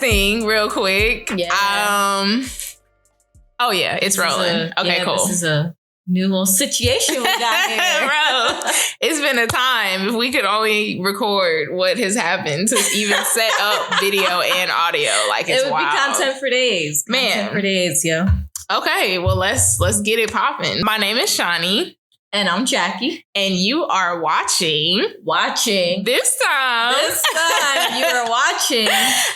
thing real quick. Yeah. Oh yeah, it's rolling. Okay, cool. This is a new little situation we got here. Bro, it's been a time. If we could only record what has happened to even set up video and audio, like it's wild. It would be content for days. Content for days, yo. Okay, well let's get it popping. My name is Shani. And I'm Jackie. And you are watching. This time you are watching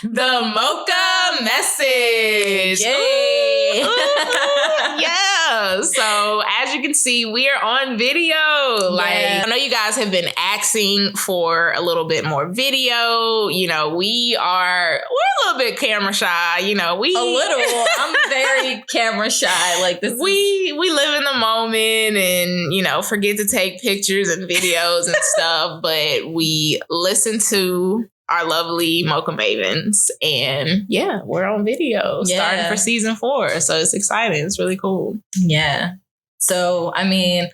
the Mocha Message. Yay! Ooh, yeah. So as you can see, we are on video. I know you guys have been asking for a little bit more video. You know, we're a little bit camera shy. You know, I'm very camera shy. Like this. We live in the moment and, you know, forget to take pictures and videos and stuff, but we listen to our lovely Mocha Mavens, and yeah, we're on video starting for season 4. So it's exciting. It's really cool. Yeah. So, I mean,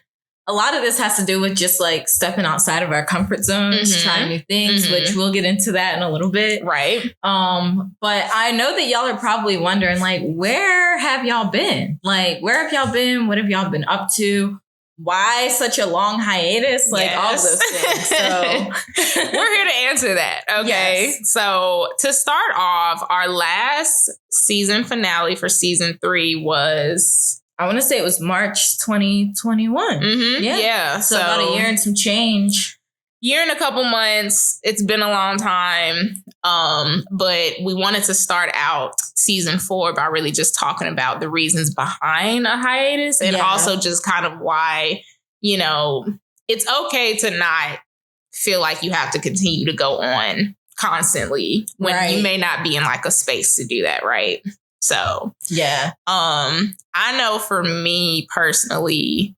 a lot of this has to do with just like stepping outside of our comfort zones, trying new things, which we'll get into that in a little bit. Right. But I know that y'all are probably wondering, like, where have y'all been? Like, where have y'all been? What have y'all been up to? Why such a long hiatus? Like all of those things. So we're here to answer that. Okay. Yes. So to start off, our last season finale for season 3 was, I want to say it was March 2021. Yeah. So about a year and some change. Year and a couple months. It's been a long time. But we wanted to start out season 4 by really just talking about the reasons behind a hiatus and also just kind of why, you know, it's okay to not feel like you have to continue to go on constantly when you may not be in like a space to do that. Right. So, I know for me personally,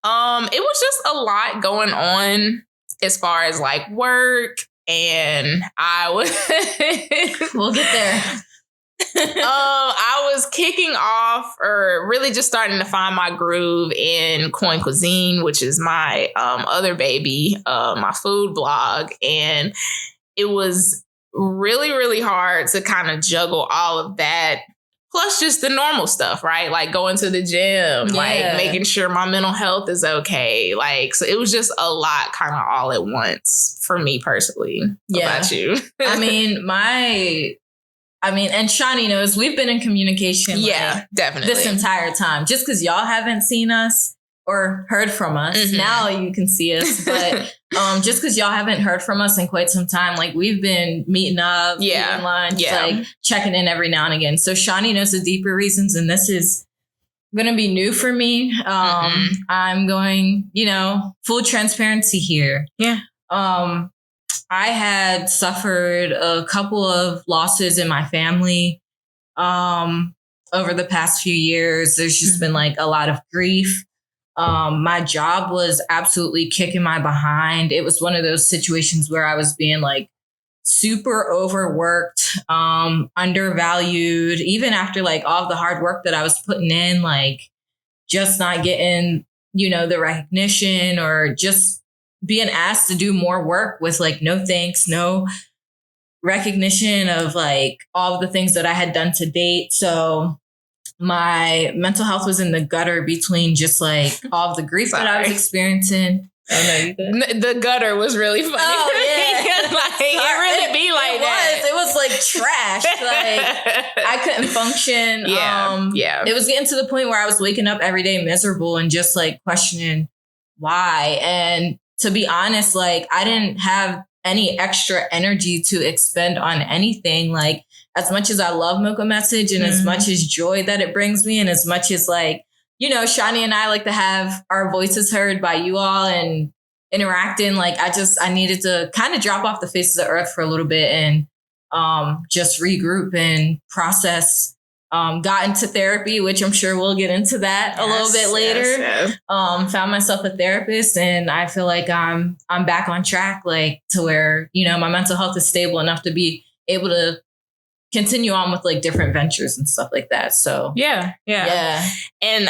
it was just a lot going on as far as like work, and I was we'll get there. I was kicking off or really just starting to find my groove in Coin Cuisine, which is my other baby, my food blog, and it was really, really hard to kind of juggle all of that. Plus just the normal stuff, right? Like going to the gym, like making sure my mental health is okay. Like, so it was just a lot kind of all at once for me personally. What about you? I mean, and Shani knows we've been in communication. Definitely. This entire time. Just because y'all haven't seen us or heard from us. Now you can see us. But just because y'all haven't heard from us in quite some time, like we've been meeting up, eating lunch, like checking in every now and again. So Shani knows the deeper reasons, and this is going to be new for me. I'm going, you know, full transparency here. Yeah. I had suffered a couple of losses in my family over the past few years. There's just been like a lot of grief. My job was absolutely kicking my behind. It was one of those situations where I was being like super overworked, undervalued, even after like all of the hard work that I was putting in, like just not getting, you know, the recognition or just being asked to do more work with like no thanks, no recognition of like all of the things that I had done to date. So my mental health was in the gutter between just like all of the grief that I was experiencing. Oh no, you did. The gutter was really funny. Oh yeah, like, it really be like that. It was like trash. Like I couldn't function. It was getting to the point where I was waking up every day miserable and just like questioning why. And to be honest, like I didn't have any extra energy to expend on anything. Like as much as I love Mocha Message and as much as joy that it brings me, and as much as like, you know, Shani and I like to have our voices heard by you all and interacting, like I needed to kind of drop off the face of the earth for a little bit and just regroup and process. Got into therapy, which I'm sure we'll get into that a little bit later. Found myself a therapist, and I feel like I'm back on track, like to where, you know, my mental health is stable enough to be able to continue on with like different ventures and stuff like that. So yeah. And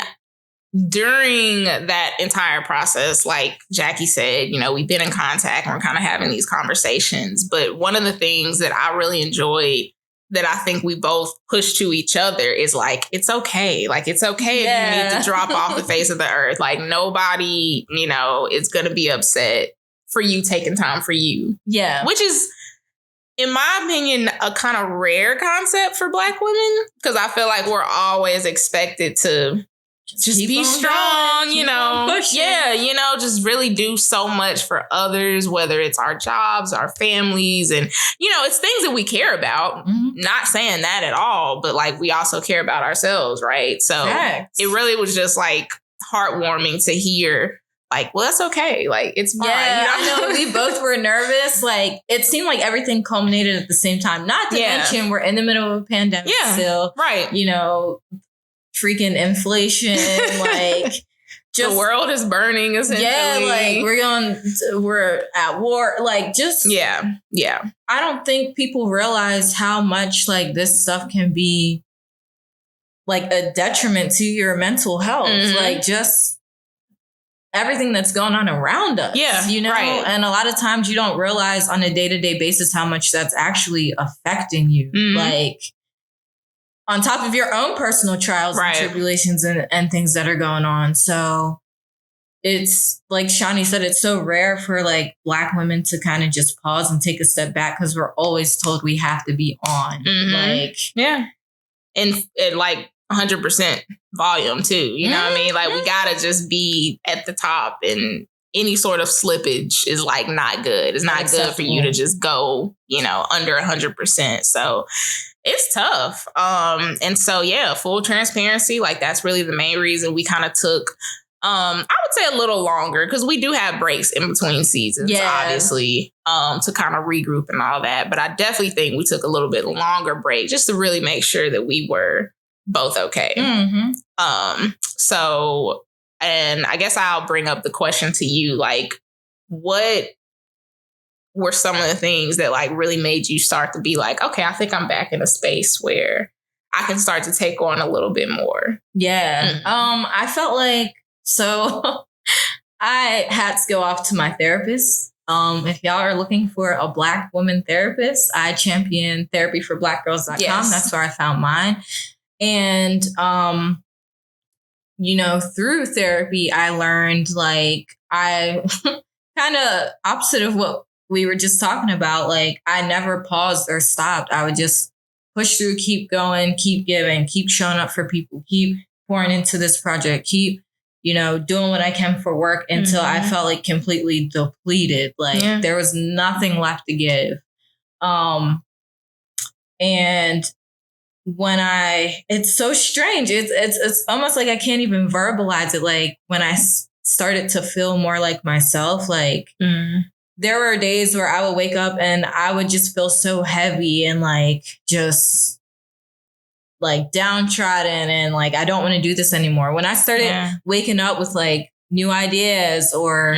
during that entire process, like Jackie said, you know, we've been in contact and we're kind of having these conversations. But one of the things that I really enjoyed that I think we both push to each other is like, it's okay. Like, it's okay if you need to drop off the face of the earth. Like, nobody, you know, is going to be upset for you taking time for you. Yeah. Which is, in my opinion, a kind of rare concept for Black women, because I feel like we're always expected to just be strong, you know. Yeah, you know, just really do so much for others, whether it's our jobs, our families, and, you know, it's things that we care about. Mm-hmm. Not saying that at all, but like we also care about ourselves, right? So it really was just like heartwarming to hear. Like, well, that's okay. Like, it's fine. Yeah, you know? I know we both were nervous. Like, it seemed like everything culminated at the same time. Not to mention, we're in the middle of a pandemic still. Right. You know, freaking inflation. Like, just the world is burning, essentially. Yeah, like, we're at war. Like, just. Yeah. I don't think people realize how much, like, this stuff can be, like, a detriment to your mental health. Mm-hmm. Like, just everything that's going on around us, you know? Right. And a lot of times you don't realize on a day-to-day basis how much that's actually affecting you. Mm-hmm. Like, on top of your own personal trials and tribulations and things that are going on. So it's, like Shani said, it's so rare for, like, Black women to kind of just pause and take a step back because we're always told we have to be on. Mm-hmm. Like, yeah. And like, 100% volume too. You know what I mean? Like, we gotta just be at the top, and any sort of slippage is like not good. It's not good for you to just go, you know, under 100%. So it's tough. And so, yeah, full transparency. Like, that's really the main reason we kind of took, I would say a little longer, because we do have breaks in between seasons, obviously, to kind of regroup and all that. But I definitely think we took a little bit longer break just to really make sure that we were both okay. Mm-hmm. So, and I guess I'll bring up the question to you, like, what were some of the things that like really made you start to be like, okay, I think I'm back in a space where I can start to take on a little bit more? Yeah. Mm-hmm. I felt like, so I had to go off to my therapist. If y'all are looking for a Black woman therapist, I champion therapyforblackgirls.com. Yes. That's where I found mine. And, you know, through therapy, I learned, like, I kind of opposite of what we were just talking about. Like, I never paused or stopped. I would just push through, keep going, keep giving, keep showing up for people, keep pouring into this project, keep, you know, doing what I can for work until I felt like completely depleted. Like, there was nothing left to give. And when it's so strange. It's almost like I can't even verbalize it. Like, when I started to feel more like myself, like there were days where I would wake up and I would just feel so heavy and like, just like downtrodden and like, I don't want to do this anymore. When I started waking up with like new ideas or,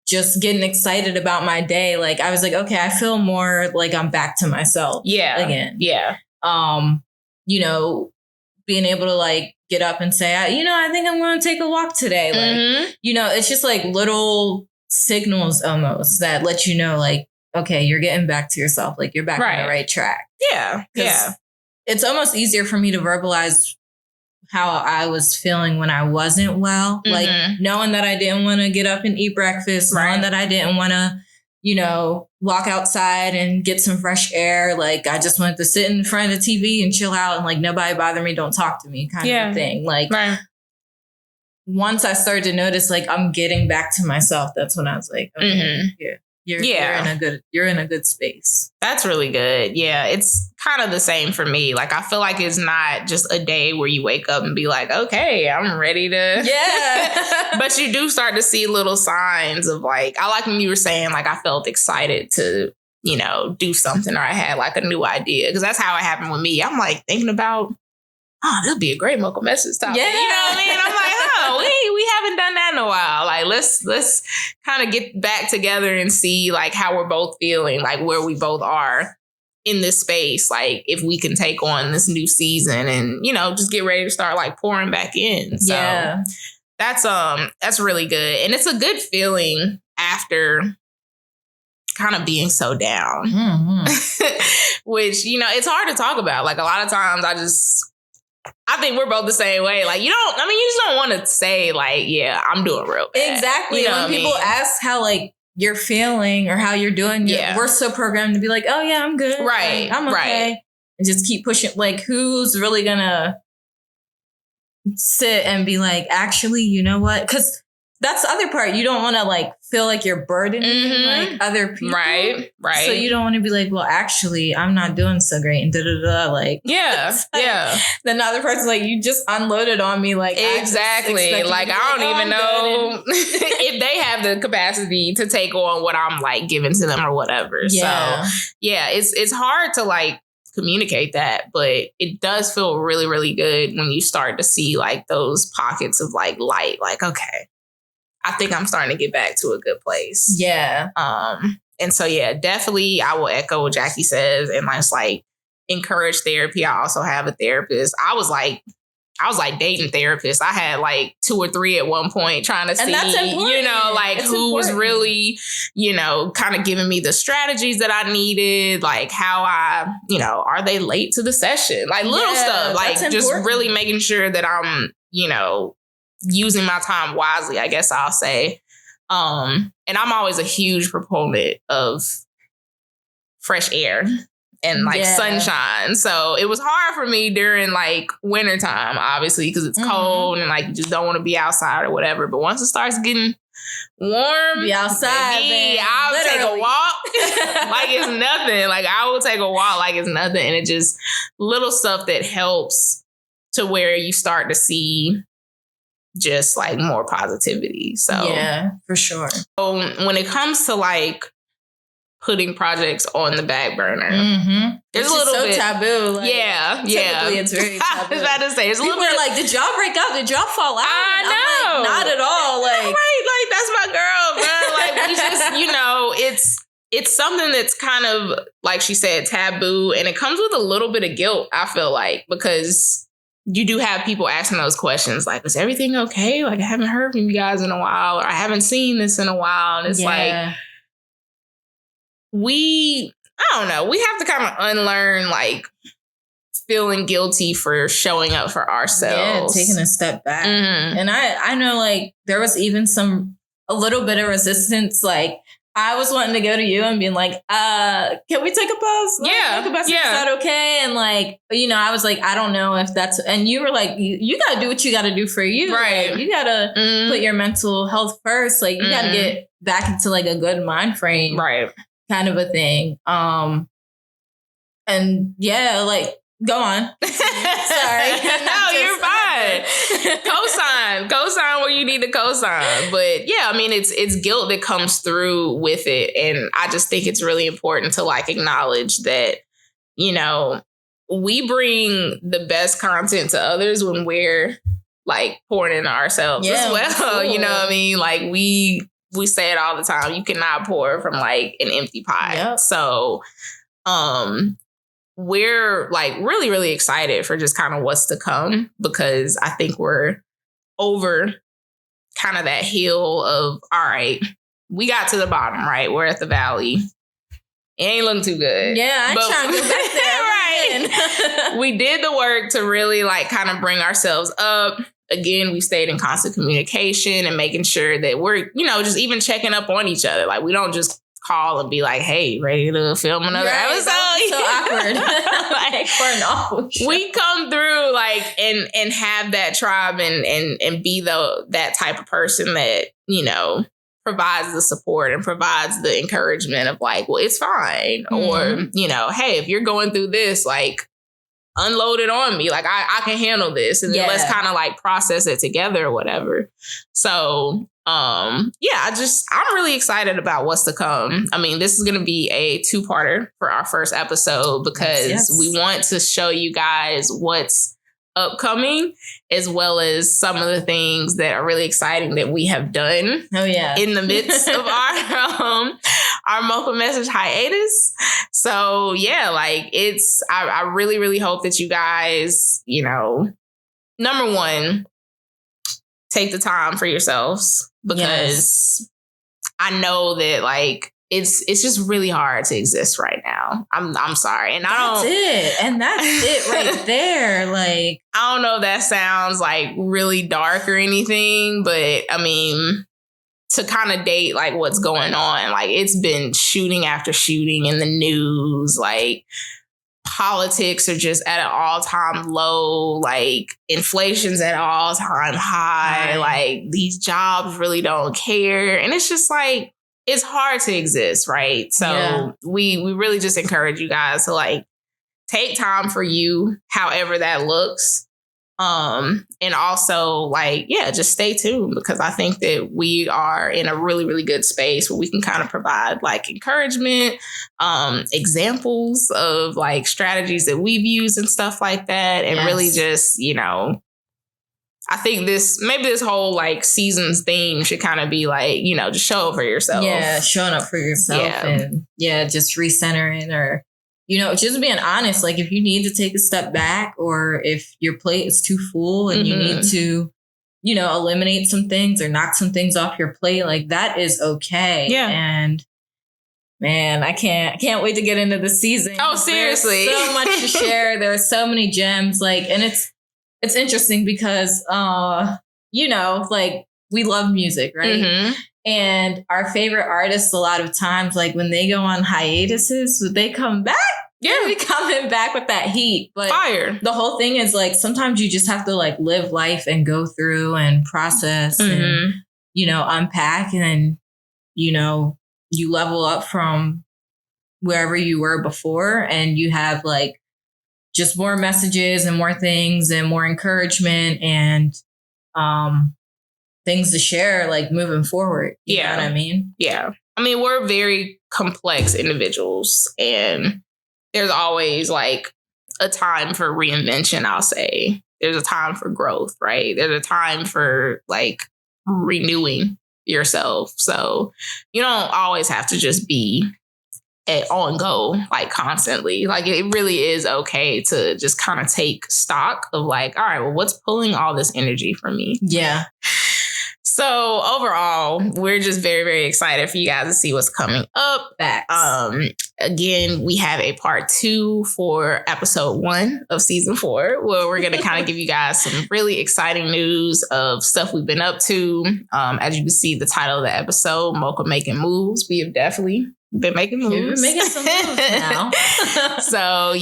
just getting excited about my day. Like, I was like, okay, I feel more like I'm back to myself again. Yeah. You know, being able to like get up and say, I think I'm going to take a walk today. Like, you know, it's just like little signals almost that let you know, like, okay, you're getting back to yourself. Like, you're back on the right track. Yeah. Yeah. It's almost easier for me to verbalize how I was feeling when I wasn't well, like knowing that I didn't want to get up and eat breakfast, knowing that I didn't want to, you know, walk outside and get some fresh air. Like, I just wanted to sit in front of the TV and chill out and like, nobody bother me, don't talk to me kind of a thing. Like, once I started to notice, like, I'm getting back to myself, that's when I was like, okay, You're in a good space. That's really good. Yeah, it's kind of the same for me. Like, I feel like it's not just a day where you wake up and be like, okay, I'm ready to. Yeah. But you do start to see little signs of like, I like when you were saying, like, I felt excited to, you know, do something, or I had like a new idea. Because that's how it happened with me. I'm like thinking about, this would be a great Mocha Message topic. Yeah. You know what I mean? I'm like, we haven't done that in a while. Like, let's kind of get back together and see like how we're both feeling, like where we both are. in this space, like if we can take on this new season and, you know, just get ready to start like pouring back in. So that's really good. And it's a good feeling after kind of being so down, which, you know, it's hard to talk about. Like a lot of times I think we're both the same way. Like you just don't want to say like, yeah, I'm doing real bad. Exactly. You know when people ask how like you're feeling or how you're doing, we're so programmed to be like, oh yeah, I'm good. Right. Like, I'm okay. And just keep pushing. Like who's really gonna sit and be like, actually, you know what? Because that's the other part. You don't want to like feel like you're burdening like other people. Right. So you don't want to be like, well, actually, I'm not doing so great and like Then the other person's like, you just unloaded on me. Like exactly. Like I don't even know if they have the capacity to take on what I'm like giving to them or whatever. Yeah. So it's hard to like communicate that, but it does feel really, really good when you start to see like those pockets of like light. Like, okay, I think I'm starting to get back to a good place. Yeah. And so, definitely I will echo what Jackie says and just like encourage therapy. I also have a therapist. I was like dating therapists. I had like 2 or 3 at one point trying to see, you know, like it's who was really, you know, kind of giving me the strategies that I needed, like how I, you know, are they late to the session? Like little stuff, like just really making sure that I'm, you know, using my time wisely, I guess I'll say. And I'm always a huge proponent of fresh air and like sunshine. So it was hard for me during like wintertime, obviously, because it's cold and like you just don't want to be outside or whatever. But once it starts getting warm, be outside, baby, I'll take a walk like it's nothing. Like I will take a walk like it's nothing. And it just little stuff that helps to where you start to see just like more positivity. So yeah, for sure. So when it comes to like putting projects on the back burner, there's a little bit taboo. Like, typically it's very taboo. I was about to say, there's a little bit like, did y'all break up? Did y'all fall out? I know, like, not at all. Like, right? Like that's my girl, bro. Like we just, you know, it's something that's kind of like she said, taboo, and it comes with a little bit of guilt. I feel like because you do have people asking those questions like, is everything okay? Like, I haven't heard from you guys in a while, or I haven't seen this in a while. And it's like, I don't know, we have to kind of unlearn like feeling guilty for showing up for ourselves. Yeah, taking a step back. And I know like there was even a little bit of resistance. Like, I was wanting to go to you and being like, can we take a pause? Like, is that okay? And like, you know, I was like, I don't know if that's, and you were like, you got to do what you got to do for you. Right. Like, you got to put your mental health first. Like you got to get back into like a good mind frame. Right. Kind of a thing. And like, go on. Sorry. No, you're fine. Co-sign where you need to co-sign. But yeah, I mean, it's guilt that comes through with it. And I just think it's really important to like acknowledge that, you know, we bring the best content to others when we're like pouring into ourselves as well. Cool. You know what I mean? Like we say it all the time. You cannot pour from like an empty pot. Yep. So, we're like really, really excited for just kind of what's to come, because I think we're over kind of that hill of, all right, we got to the bottom, right? We're at the valley. It ain't looking too good. Yeah, I ain't trying to go back there. Right. We did the work to really like kind of bring ourselves up. Again, we stayed in constant communication and making sure that we're, you know, just even checking up on each other. Like we don't just call and be like, hey, ready to film another episode? So awkward. Like, for an awful show. We come through like and have that tribe and be that type of person that, you know, provides the support and provides the encouragement of like, well, it's fine. Or, you know, hey, if you're going through this, like, unload it on me. Like, I can handle this. And then let's kind of like process it together or whatever. So, I'm really excited about what's to come. I mean, this is going to be a 2-parter for our first episode because we want to show you guys what's upcoming, as well as some of the things that are really exciting that we have done in the midst of our Mocha message hiatus. So yeah, like I really, really hope that you guys, number one, take the time for yourselves, because I know that like it's just really hard to exist right now. I'm sorry. And that's it right there. Like, I don't know if that sounds like really dark or anything, but I mean, to kind of date like what's going on, like it's been shooting after shooting in the news, like politics are just at an all-time low, like inflation's at an all-time high, like these jobs really don't care. And it's just like, it's hard to exist, right? So we really just encourage you guys to like take time for you, however that looks. And also like, just stay tuned, because I think that we are in a really, really good space where we can kind of provide like encouragement, examples of like strategies that we've used and stuff like that. And really just, I think this whole like season's theme should kind of be like, just show up for yourself. Yeah, showing up for yourself and just recentering, or, just being honest. Like if you need to take a step back, or if your plate is too full and you need to, eliminate some things or knock some things off your plate, like that is okay. Yeah. And man, I can't wait to get into the season. Oh, seriously. There's so much to share. There are so many gems, like, and it's interesting because, like we love music, right? Mm-hmm. And our favorite artists, a lot of times, like when they go on hiatuses, they come back. Yeah, we coming back with that heat. But fire. The whole thing is like, sometimes you just have to like live life and go through and process and, unpack. And then, you level up from wherever you were before, and you have like just more messages and more things and more encouragement and things to share, like moving forward. You know what I mean? Yeah. I mean, we're very complex individuals, and there's always like a time for reinvention, I'll say. There's a time for growth, right? There's a time for like renewing yourself. So you don't always have to just be on go like constantly. Like it really is okay to just kind of take stock of like, all right, well, what's pulling all this energy from me? Yeah. So overall, we're just very, very excited for you guys to see what's coming up. Again, we have a part 2 for episode 1 of season 4, where we're going to kind of give you guys some really exciting news of stuff we've been up to. As you can see, the title of the episode, Mocha Making Moves. We have definitely been making moves. We've been making some moves now. So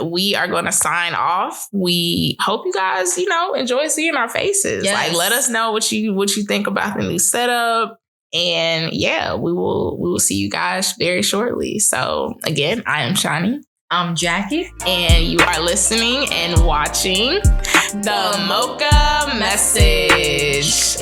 we are going to sign off. We hope you guys, enjoy seeing our faces. Yes. Like, let us know what you think about the new setup. And we will see you guys very shortly. So again, I am Shani. I'm Jackie. And you are listening and watching the Mocha Message.